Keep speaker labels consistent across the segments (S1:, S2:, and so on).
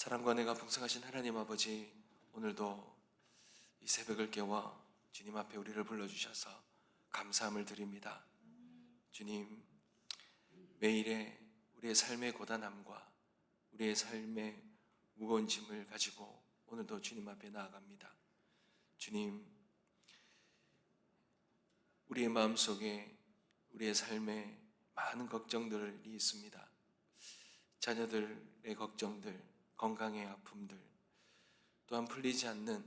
S1: 사랑과 은혜가 풍성하신 하나님 아버지, 오늘도 이 새벽을 깨워 주님 앞에 우리를 불러주셔서 감사함을 드립니다. 주님, 매일의 우리의 삶의 고단함과 우리의 삶의 무거운 짐을 가지고 오늘도 주님 앞에 나아갑니다. 주님, 우리의 마음속에 우리의 삶에 많은 걱정들이 있습니다. 자녀들의 걱정들, 건강의 아픔들, 또한 풀리지 않는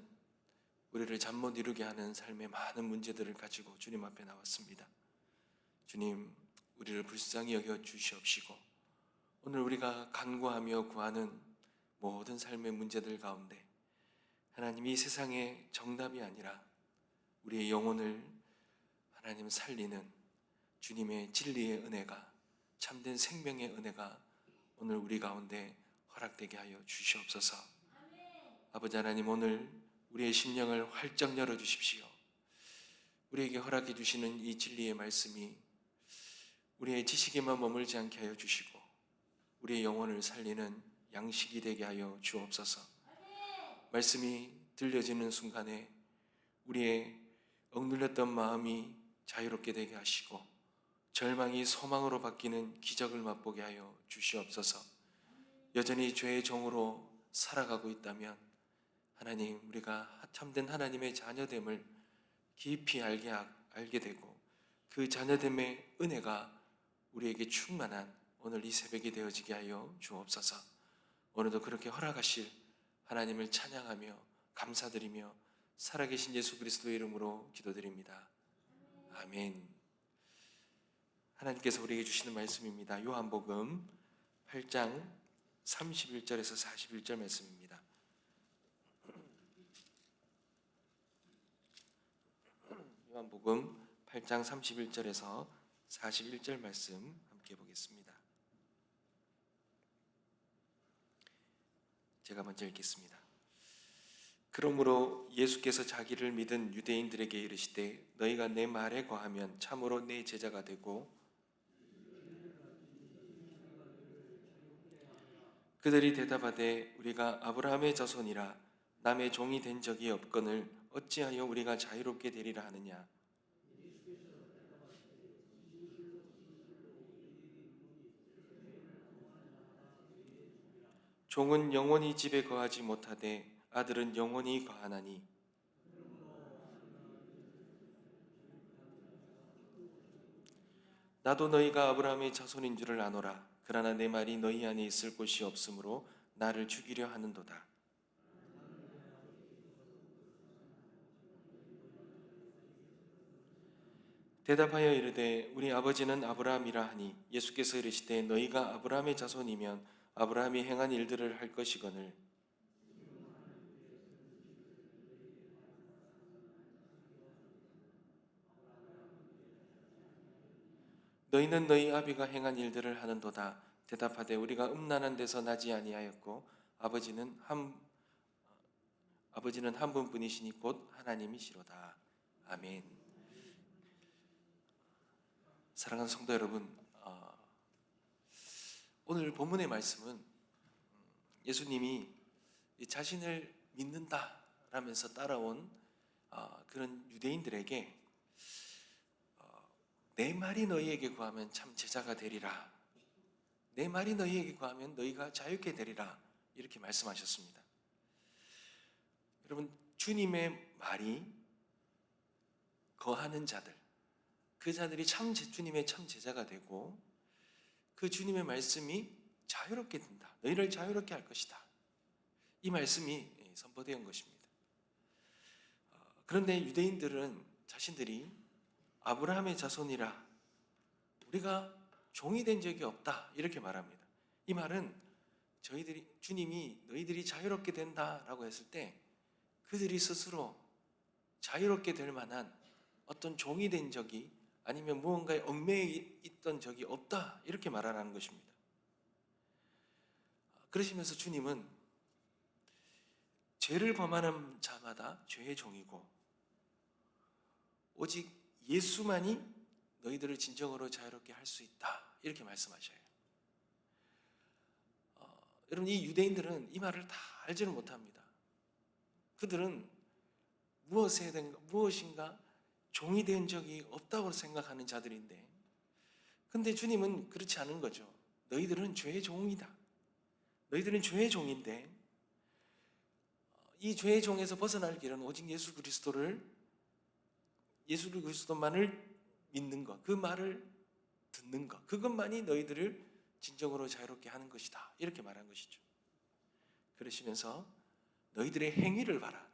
S1: 우리를 잠 못 이루게 하는 삶의 많은 문제들을 가지고 주님 앞에 나왔습니다. 주님, 우리를 불쌍히 여겨 주시옵시고 오늘 우리가 간구하며 구하는 모든 삶의 문제들 가운데 하나님, 이 세상의 정답이 아니라 우리의 영혼을 하나님 살리는 주님의 진리의 은혜가, 참된 생명의 은혜가 오늘 우리 가운데 허락되게 하여 주시옵소서. 아버지 하나님, 오늘 우리의 심령을 활짝 열어주십시오. 우리에게 허락해 주시는 이 진리의 말씀이 우리의 지식에만 머물지 않게 하여 주시고 우리의 영혼을 살리는 양식이 되게 하여 주옵소서. 말씀이 들려지는 순간에 우리의 억눌렸던 마음이 자유롭게 되게 하시고 절망이 소망으로 바뀌는 기적을 맛보게 하여 주시옵소서. 여전히 죄의 종으로 살아가고 있다면 하나님, 우리가 참된 하나님의 자녀됨을 깊이 알게 되고 그 자녀됨의 은혜가 우리에게 충만한 오늘 이 새벽이 되어지게 하여 주옵소서. 오늘도 그렇게 허락하실 하나님을 찬양하며 감사드리며 살아계신 예수 그리스도의 이름으로 기도드립니다. 아멘. 하나님께서 우리에게 주시는 말씀입니다. 요한복음 8장 31절에서 41절 말씀입니다. 요한복음 8장 31절에서 41절 말씀 함께 보겠습니다. 제가 먼저 읽겠습니다. 그러므로 예수께서 자기를 믿은 유대인들에게 이르시되 너희가 내 말에 거하면 참으로 내 제자가 되고 그들이 대답하되 우리가 아브라함의 자손이라 남의 종이 된 적이 없거늘 어찌하여 우리가 자유롭게 되리라 하느냐. 종은 영원히 집에 거하지 못하되 아들은 영원히 거하나니 나도 너희가 아브라함의 자손인 줄을 아노라. 그러나 내 말이 너희 안에 있을 곳이 없으므로 나를 죽이려 하는도다. 대답하여 이르되 우리 아버지는 아브라함이라 하니 예수께서 이르시되 너희가 아브라함의 자손이면 아브라함이 행한 일들을 할 것이거늘 너희는 너희 아비가 행한 일들을 하는도다. 대답하되 우리가 음란한 데서 나지 아니하였고 아버지는 한 분뿐이시니 곧 하나님이시로다. 아멘. 사랑하는 성도 여러분, 오늘 본문의 말씀은 예수님이 자신을 믿는다라면서 따라온 그런 유대인들에게 내 말이 너희에게 구하면 참 제자가 되리라. 내 말이 너희에게 구하면 너희가 자유케 되리라. 이렇게 말씀하셨습니다. 여러분, 주님의 말이 거하는 자들, 그 자들이 주님의 참 제자가 되고 그 주님의 말씀이 자유롭게 된다. 너희를 자유롭게 할 것이다. 이 말씀이 선포되어 온 것입니다. 그런데 유대인들은 자신들이 아브라함의 자손이라 우리가 종이 된 적이 없다 이렇게 말합니다. 이 말은 주님이 너희들이 자유롭게 된다라고 했을 때 그들이 스스로 자유롭게 될 만한 어떤 종이 된 적이 아니면 무언가에 얽매여 있던 적이 없다 이렇게 말하라는 것입니다. 그러시면서 주님은 죄를 범하는 자마다 죄의 종이고 오직 예수만이 너희들을 진정으로 자유롭게 할 수 있다 이렇게 말씀하셔요. 여러분, 이 유대인들은 이 말을 다 알지는 못합니다. 그들은 무엇인가 종이 된 적이 없다고 생각하는 자들인데, 근데 주님은 그렇지 않은 거죠. 너희들은 죄의 종이다. 너희들은 죄의 종인데, 이 죄의 종에서 벗어날 길은 오직 예수 그리스도만을 믿는 것, 그 말을 듣는 것, 그것만이 너희들을 진정으로 자유롭게 하는 것이다. 이렇게 말한 것이죠. 그러시면서 너희들의 행위를 봐라.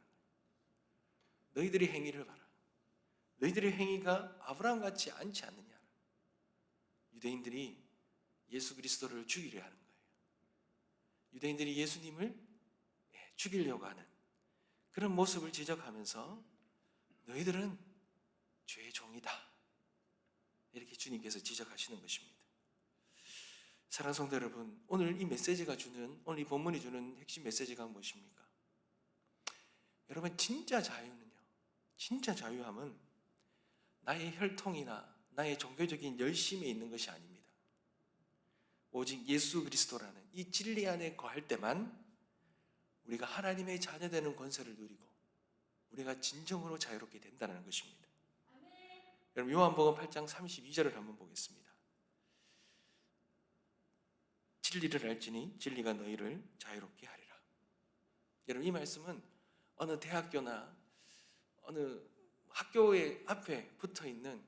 S1: 너희들의 행위를 봐라. 너희들의 행위가 아브라함 같지 않지 않느냐. 유대인들이 예수 그리스도를 죽이려 하는 거예요. 유대인들이 예수님을 죽이려고 하는 그런 모습을 지적하면서 너희들은 죄의 종이다. 이렇게 주님께서 지적하시는 것입니다. 사랑하는 성도 여러분, 오늘 이 본문이 주는 핵심 메시지가 무엇입니까? 여러분, 진짜 자유함은 나의 혈통이나 나의 종교적인 열심에 있는 것이 아닙니다. 오직 예수 그리스도라는 이 진리 안에 거할 때만 우리가 하나님의 자녀되는 권세를 누리고 우리가 진정으로 자유롭게 된다는 것입니다. 여러분, 요한복음 8장 32절을 한번 보겠습니다. 진리를 알지니 진리가 너희를 자유롭게 하리라. 여러분, 이 말씀은 어느 대학교나 어느 학교의 앞에 붙어 있는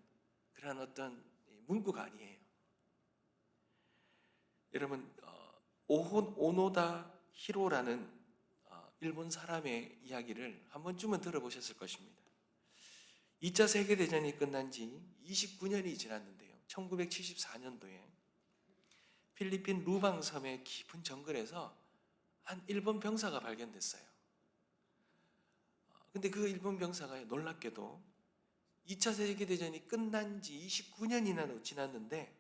S1: 그런 어떤 문구가 아니에요. 여러분, 오노다 히로라는 일본 사람의 이야기를 한 번쯤은 들어보셨을 것입니다. 2차 세계대전이 끝난 지 29년이 지났는데요. 1974년도에 필리핀 루방 섬의 깊은 정글에서 한 일본 병사가 발견됐어요. 근데 그 일본 병사가 놀랍게도 2차 세계대전이 끝난 지 29년이나 지났는데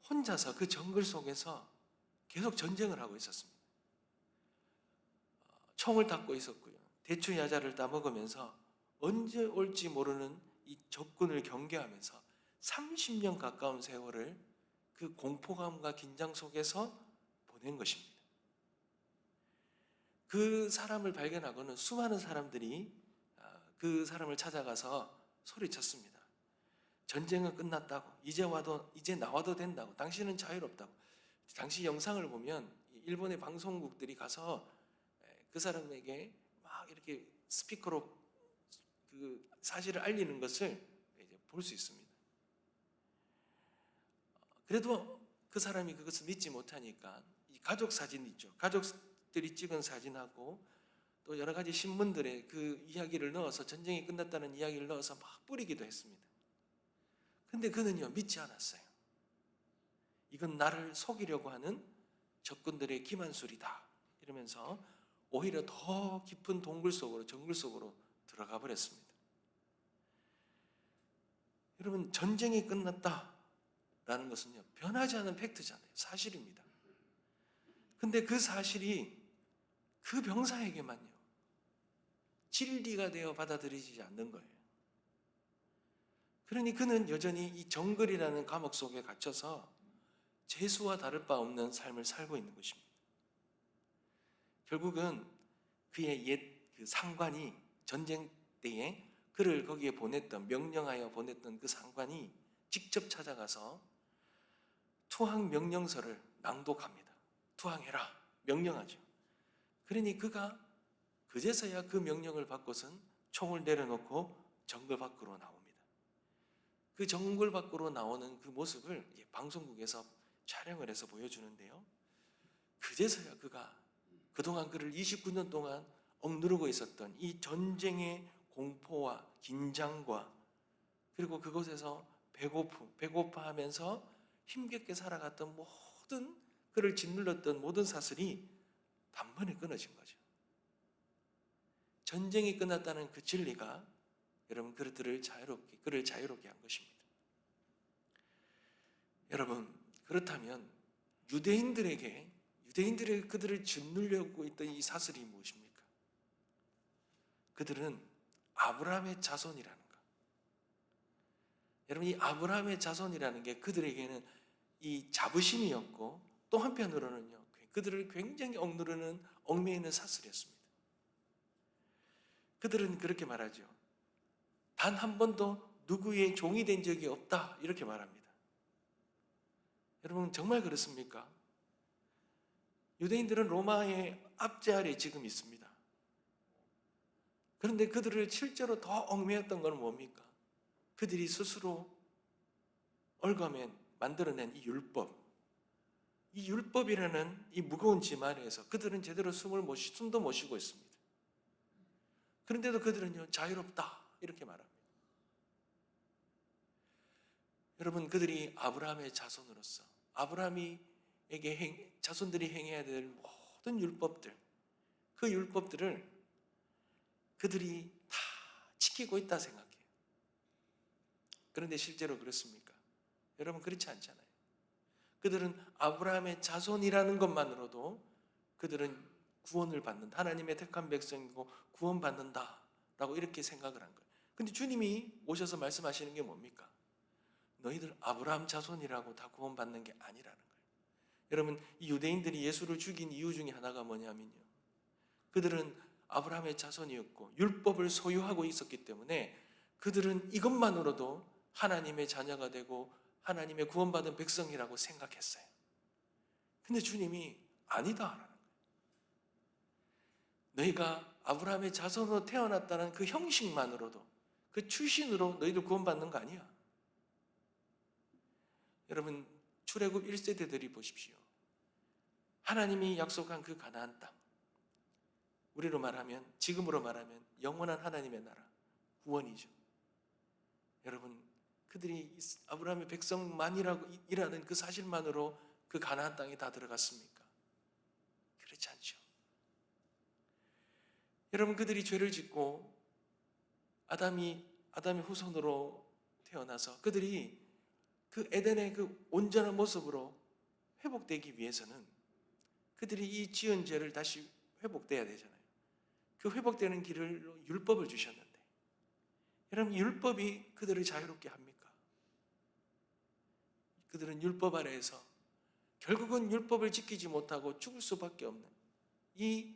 S1: 혼자서 그 정글 속에서 계속 전쟁을 하고 있었습니다. 총을 닦고 있었고요. 대추 야자를 따먹으면서 언제 올지 모르는 이 적군을 경계하면서 30년 가까운 세월을 그 공포감과 긴장 속에서 보낸 것입니다. 그 사람을 발견하고는 수많은 사람들이 그 사람을 찾아가서 소리쳤습니다. 전쟁은 끝났다고, 이제 나와도 된다고, 당신은 자유롭다고. 당시 영상을 보면 일본의 방송국들이 가서 그 사람에게 막 이렇게 스피커로 그 사실을 알리는 것을 볼 수 있습니다. 그래도 그 사람이 그것을 믿지 못하니까 이 가족 사진 있죠. 가족들이 찍은 사진하고 또 여러 가지 신문들에 그 이야기를 넣어서, 전쟁이 끝났다는 이야기를 넣어서 막 뿌리기도 했습니다. 근데 그는요, 믿지 않았어요. 이건 나를 속이려고 하는 적군들의 기만술이다 이러면서 오히려 더 깊은 정글 속으로 들어가 버렸습니다. 여러분, 전쟁이 끝났다라는 것은요, 변하지 않은 팩트잖아요. 사실입니다. 근데 그 사실이 그 병사에게만요, 진리가 되어 받아들이지 않는 거예요. 그러니 그는 여전히 이 정글이라는 감옥 속에 갇혀서 죄수와 다를 바 없는 삶을 살고 있는 것입니다. 결국은 그의 옛 그 상관이, 전쟁 때에 그를 거기에 명령하여 보냈던 그 상관이 직접 찾아가서 투항 명령서를 낭독합니다. 투항해라, 명령하죠. 그러니 그가 그제서야 그 명령을 받고선 총을 내려놓고 정글 밖으로 나옵니다. 그 정글 밖으로 나오는 그 모습을 방송국에서 촬영을 해서 보여주는데요. 그제서야 그가 그동안 그를 29년 동안 억누르고 있었던 이 전쟁의 공포와 긴장과, 그리고 그곳에서 배고파하면서 힘겹게 살아갔던 모든, 그를 짓눌렀던 모든 사슬이 단번에 끊어진 거죠. 전쟁이 끝났다는 그 진리가 여러분 그를 자유롭게 한 것입니다. 여러분, 그렇다면 유대인들에게 그들을 짓누려고 있던 이 사슬이 무엇입니까? 그들은 아브라함의 자손이라는 것. 여러분, 이 아브라함의 자손이라는 게 그들에게는 이 자부심이었고, 또 한편으로는요, 그들을 굉장히 억누르는 얽매이는 사슬이었습니다. 그들은 그렇게 말하죠. 단 한 번도 누구의 종이 된 적이 없다, 이렇게 말합니다. 여러분, 정말 그렇습니까? 유대인들은 로마의 압제 아래 지금 있습니다. 그런데 그들을 실제로 더 얽매였던 건 뭡니까? 그들이 스스로 얽어맨 만들어낸 이 율법, 이 율법이라는 이 무거운 짐 아래에서 그들은 제대로 숨도 못 쉬고 있습니다. 그런데도 그들은요, 자유롭다, 이렇게 말합니다. 여러분, 그들이 아브라함의 자손으로서 아브라함에게 자손들이 행해야 될 모든 율법들, 그 율법들을 그들이 다 지키고 있다 생각해요. 그런데 실제로 그렇습니까? 여러분, 그렇지 않잖아요. 그들은 아브라함의 자손이라는 것만으로도 그들은 구원을 받는다, 하나님의 택한 백성이고 구원받는다라고 이렇게 생각을 한 거예요. 근데 주님이 오셔서 말씀하시는 게 뭡니까? 너희들 아브라함 자손이라고 다 구원받는 게 아니라는 거예요. 여러분, 이 유대인들이 예수를 죽인 이유 중에 하나가 뭐냐면요, 그들은 아브라함의 자손이었고 율법을 소유하고 있었기 때문에 그들은 이것만으로도 하나님의 자녀가 되고 하나님의 구원받은 백성이라고 생각했어요. 근데 주님이 아니다라는 거예요. 너희가 아브라함의 자손으로 태어났다는 그 형식만으로도, 그 출신으로 너희들 구원받는 거 아니야. 여러분, 출애굽 1세대들이 보십시오. 하나님이 약속한 그 가나안 땅, 우리로 말하면, 지금으로 말하면 영원한 하나님의 나라, 구원이죠. 여러분, 그들이 아브라함의 백성만이라고 일하는 그 사실만으로 그 가나안 땅에 다 들어갔습니까? 그렇지 않죠. 여러분, 그들이 죄를 짓고 아담의 후손으로 태어나서 그들이 그 에덴의 그 온전한 모습으로 회복되기 위해서는 그들이 이 지은 죄를 다시 회복돼야 되잖아요. 그 회복되는 길을 율법을 주셨는데, 여러분, 율법이 그들을 자유롭게 합니까? 그들은 율법 아래에서 결국은 율법을 지키지 못하고 죽을 수밖에 없는 이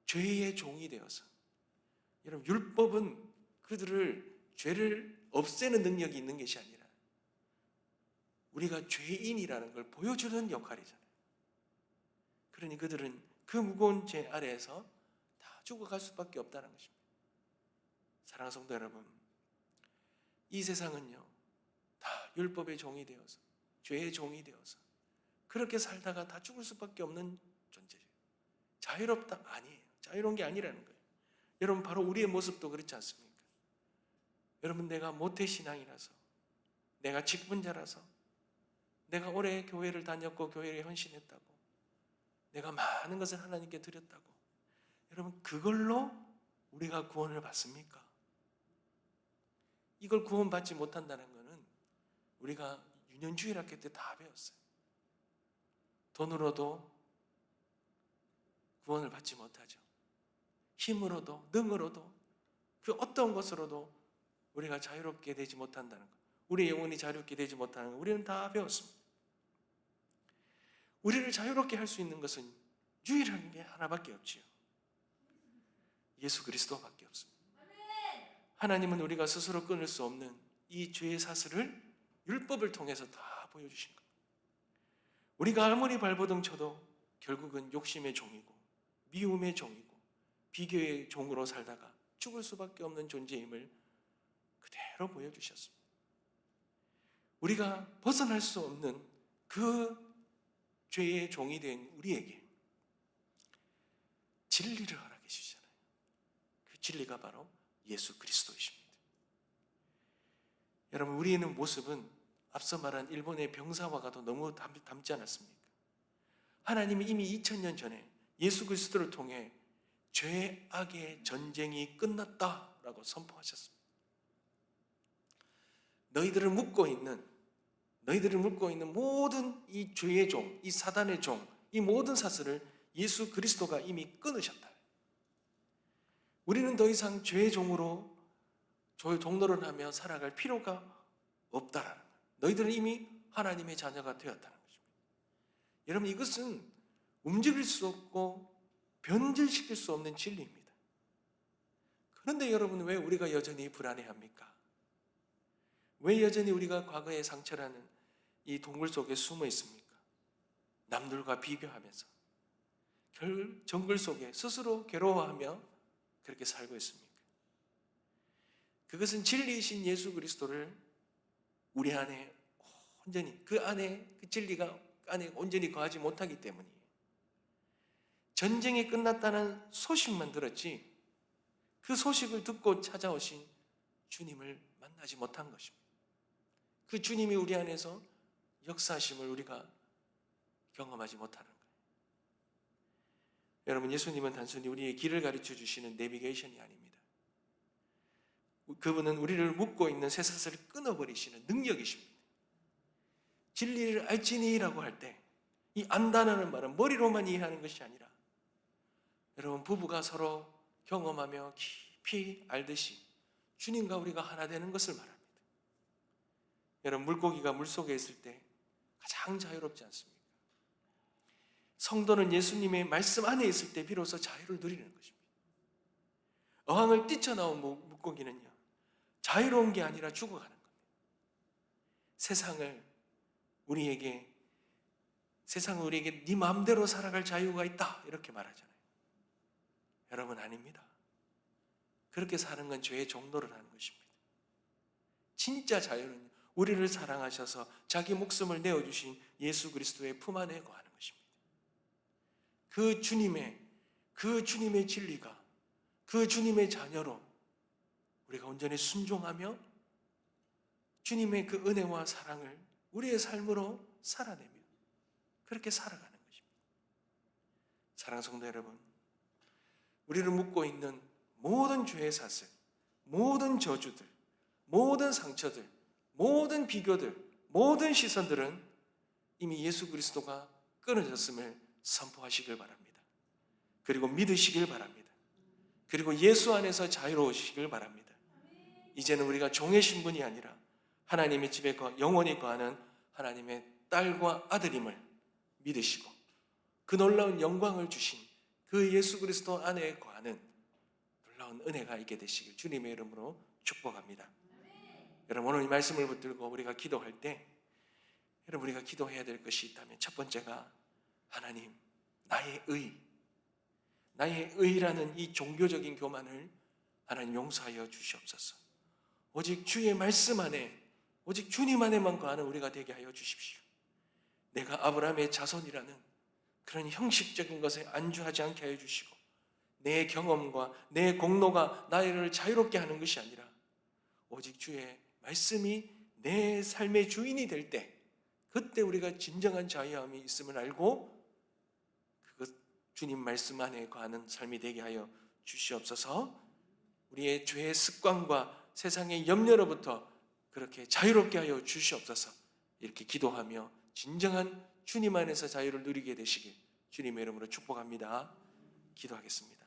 S1: 죄의 종이 되어서, 여러분, 율법은 그들을 죄를 없애는 능력이 있는 것이 아니라 우리가 죄인이라는 걸 보여주는 역할이잖아요. 그러니 그들은 그 무거운 죄 아래에서 다 죽어갈 수밖에 없다는 것입니다. 사랑하는 성도 여러분, 이 세상은요, 다 율법의 종이 되어서, 죄의 종이 되어서 그렇게 살다가 다 죽을 수밖에 없는 존재예요. 자유롭다? 아니에요. 자유로운 게 아니라는 거예요. 여러분, 바로 우리의 모습도 그렇지 않습니까? 여러분, 내가 모태신앙이라서, 내가 직분자라서, 내가 오래 교회를 다녔고 교회에 헌신했다고, 내가 많은 것을 하나님께 드렸다고, 여러분, 그걸로 우리가 구원을 받습니까? 이걸 구원받지 못한다는 것은 우리가 유년주일학교 때 다 배웠어요. 돈으로도 구원을 받지 못하죠. 힘으로도, 능으로도, 그 어떤 것으로도 우리가 자유롭게 되지 못한다는 것, 우리의 영혼이 자유롭게 되지 못하는 것, 우리는 다 배웠습니다. 우리를 자유롭게 할 수 있는 것은 유일한 게 하나밖에 없지요. 예수 그리스도밖에 없습니다. 하나님은 우리가 스스로 끊을 수 없는 이 죄의 사슬을 율법을 통해서 다 보여주신 겁니다. 우리가 아무리 발버둥 쳐도 결국은 욕심의 종이고 미움의 종이고 비교의 종으로 살다가 죽을 수밖에 없는 존재임을 그대로 보여주셨습니다. 우리가 벗어날 수 없는 그 죄의 종이 된 우리에게 진리를 허락해 주시잖아요. 그 진리가 바로 예수 그리스도이십니다. 여러분, 우리의 모습은 앞서 말한 일본의 병사와가도 너무 닮지 않았습니까? 하나님이 이미 2000년 전에 예수 그리스도를 통해 죄악의 전쟁이 끝났다라고 선포하셨습니다. 너희들을 묶고 있는 모든 이 죄의 종, 이 사단의 종, 이 모든 사슬을 예수 그리스도가 이미 끊으셨다. 우리는 더 이상 죄의 종으로 종노릇하며 살아갈 필요가 없다라는 거예요. 너희들은 이미 하나님의 자녀가 되었다는 것입니다. 여러분, 이것은 움직일 수 없고 변질시킬 수 없는 진리입니다. 그런데 여러분, 왜 우리가 여전히 불안해합니까? 왜 여전히 우리가 과거의 상처라는 이 동굴 속에 숨어 있습니까? 남들과 비교하면서 정글 속에 스스로 괴로워하며 그렇게 살고 있습니까? 그것은 진리이신 예수 그리스도를 우리 안에 온전히 그 진리가 안에 온전히 거하지 못하기 때문이에요. 전쟁이 끝났다는 소식만 들었지 그 소식을 듣고 찾아오신 주님을 만나지 못한 것입니다. 그 주님이 우리 안에서 역사하심을 우리가 경험하지 못하는 거예요. 여러분, 예수님은 단순히 우리의 길을 가르쳐 주시는 내비게이션이 아닙니다. 그분은 우리를 묶고 있는 쇠사슬을 끊어버리시는 능력이십니다. 진리를 알지니라고 할 때 이 안다라는 말은 머리로만 이해하는 것이 아니라 여러분, 부부가 서로 경험하며 깊이 알듯이 주님과 우리가 하나 되는 것을 말합니다. 여러분, 물고기가 물속에 있을 때 가장 자유롭지 않습니까? 성도는 예수님의 말씀 안에 있을 때 비로소 자유를 누리는 것입니다. 어항을 뛰쳐나온 물고기는요, 자유로운 게 아니라 죽어가는 겁니다. 세상은 우리에게 네 마음대로 살아갈 자유가 있다 이렇게 말하잖아요. 여러분, 아닙니다. 그렇게 사는 건 죄의 종노를 하는 것입니다. 진짜 자유는 우리를 사랑하셔서 자기 목숨을 내어주신 예수 그리스도의 품 안에 거하는 것입니다. 그 주님의 진리가 그 주님의 자녀로 우리가 온전히 순종하며 주님의 그 은혜와 사랑을 우리의 삶으로 살아내며 그렇게 살아가는 것입니다. 사랑하는 성도 여러분, 우리를 묶고 있는 모든 죄의 사슬, 모든 저주들, 모든 상처들, 모든 비교들, 모든 시선들은 이미 예수 그리스도가 끊어졌음을 선포하시길 바랍니다. 그리고 믿으시길 바랍니다. 그리고 예수 안에서 자유로우시길 바랍니다. 이제는 우리가 종의 신분이 아니라 하나님의 집에 영원히 거하는 하나님의 딸과 아들임을 믿으시고 그 놀라운 영광을 주신 그 예수 그리스도 안에 거하는 놀라운 은혜가 있게 되시길 주님의 이름으로 축복합니다. 여러분, 오늘 이 말씀을 붙들고 우리가 기도할 때 여러분, 우리가 기도해야 될 것이 있다면 첫 번째가 하나님, 나의 의라는 이 종교적인 교만을 하나님 용서하여 주시옵소서. 오직 주의 말씀 안에 오직 주님 안에만 거하는 우리가 되게 하여 주십시오. 내가 아브라함의 자손이라는 그런 형식적인 것에 안주하지 않게 하여 주시고 내 경험과 내 공로가 나를 자유롭게 하는 것이 아니라 오직 주의 말씀이 내 삶의 주인이 될 때 그때 우리가 진정한 자유함이 있음을 알고 그것 주님 말씀 안에 거하는 삶이 되게 하여 주시옵소서. 우리의 죄의 습관과 세상의 염려로부터 그렇게 자유롭게 하여 주시옵소서. 이렇게 기도하며 진정한 주님 안에서 자유를 누리게 되시길 주님의 이름으로 축복합니다. 기도하겠습니다.